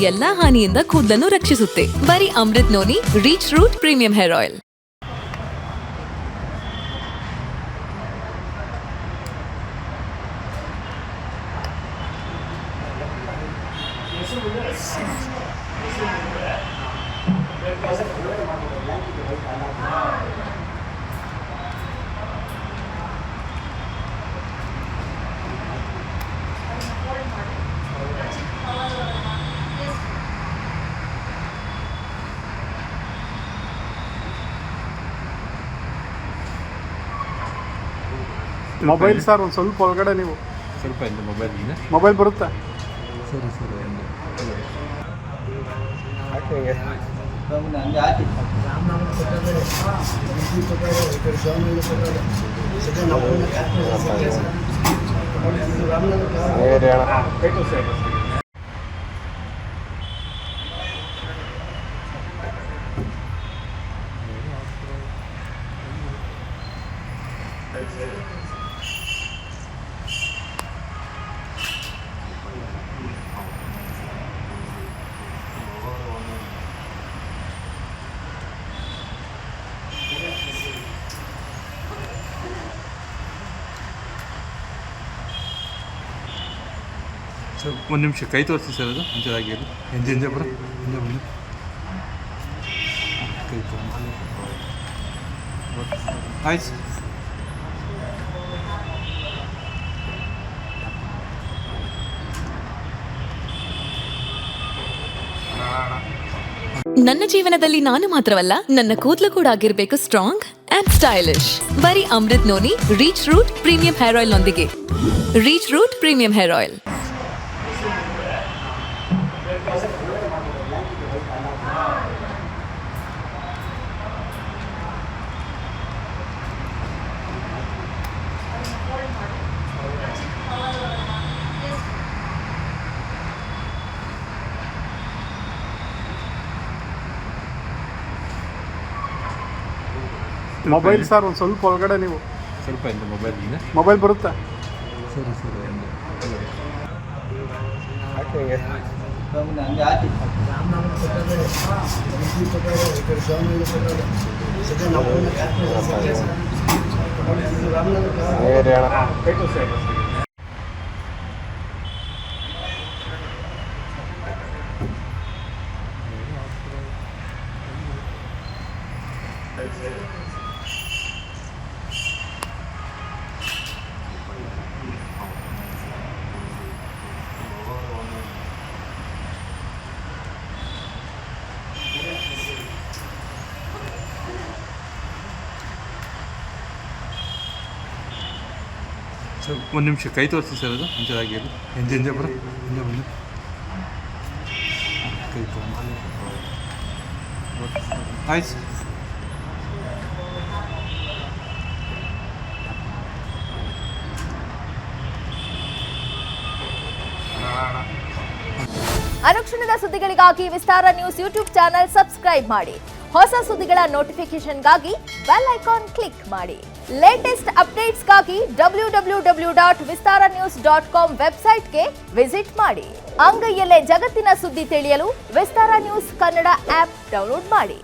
ಎಲ್ಲಾ ಹಾನಿಯಿಂದ ಕೂದಲನ್ನು ರಕ್ಷಿಸುತ್ತೆ. ಬರೀ Amrut noni reach root premium hair oil. Mobile sir ಒಂದು ಸ್ವಲ್ಪ ಒಳಗಡೆ ನೀವು ಸ್ವಲ್ಪ ಇಂದ ಮೊಬೈಲ್ ಬರುತ್ತಾ? ಸರಿ ಸರಿ ಸರ್ ಒಂದು ನಿಮಿಷ ಕೈ ತೋರಿಸಿ ಸರ್, ಅದು ಅಂಚದಾಗಿ ಅದು ಹಿಂದೆ ಬರ ಹಿಂದೆ ಬಂದು ಕೈ ಆಯ್ತು ಸರ್. ನನ್ನ ಜೀವನದಲ್ಲಿ ನಾನು ಮಾತ್ರವಲ್ಲ, ನನ್ನ ಕೂದಲು ಕೂಡ ಆಗಿರ್ಬೇಕು ಸ್ಟ್ರಾಂಗ್ ಅಂಡ್ ಸ್ಟೈಲಿಶ್. ಬರೀ Amrut noni reach root premium hair oil ನೊಂದಿಗೆ. Reach root premium hair oil. Mobile sir ಒಂದು ಸ್ವಲ್ಪ ಒಳಗಡೆ ನೀವು ಸ್ವಲ್ಪ ಇಂದ ಮೊಬೈಲ್ ಬರುತ್ತಾ? ಸರಿ ಸರಿ ಸರ್ ಒಂದು ನಿಮಿಷ ಕೈ ತೋರಿಸಿ ಸರ್, ಅದು ಅಂಚದಾಗಿ ಅದು ಹಿಂದೆ ಬರ ಹಿಂದೆ ಬಂದು ಕೈ ಆಯ್ತು ಸರ್. ಅನುಕ್ಷಣದ ಸುದ್ದಿಗಳಿಗಾಗಿ ವಿಸ್ತಾರ ನ್ಯೂಸ್ ಯೂಟ್ಯೂಬ್ ಚಾನೆಲ್ ಸಬ್ಸ್ಕ್ರೈಬ್ ಮಾಡಿ. ಹೊಸ ಸುದ್ದಿಗಳ ನೋಟಿಫಿಕೇಶನ್ಗಾಗಿ ಬೆಲ್ ಐಕಾನ್ ಕ್ಲಿಕ್ ಮಾಡಿ. ಲೇಟೆಸ್ಟ್ ಅಪ್ಡೇಟ್ಸ್ಗಾಗಿ www.vistaranews.com ವೆಬ್ಸೈಟ್ಗೆ ವಿಸಿಟ್ ಮಾಡಿ. ಅಂಗೈಯಲ್ಲೇ ಜಗತ್ತಿನ ಸುದ್ದಿ ತಿಳಿಯಲು ವಿಸ್ತಾರ ನ್ಯೂಸ್ ಕನ್ನಡ ಆಪ್ ಡೌನ್ಲೋಡ್ ಮಾಡಿ.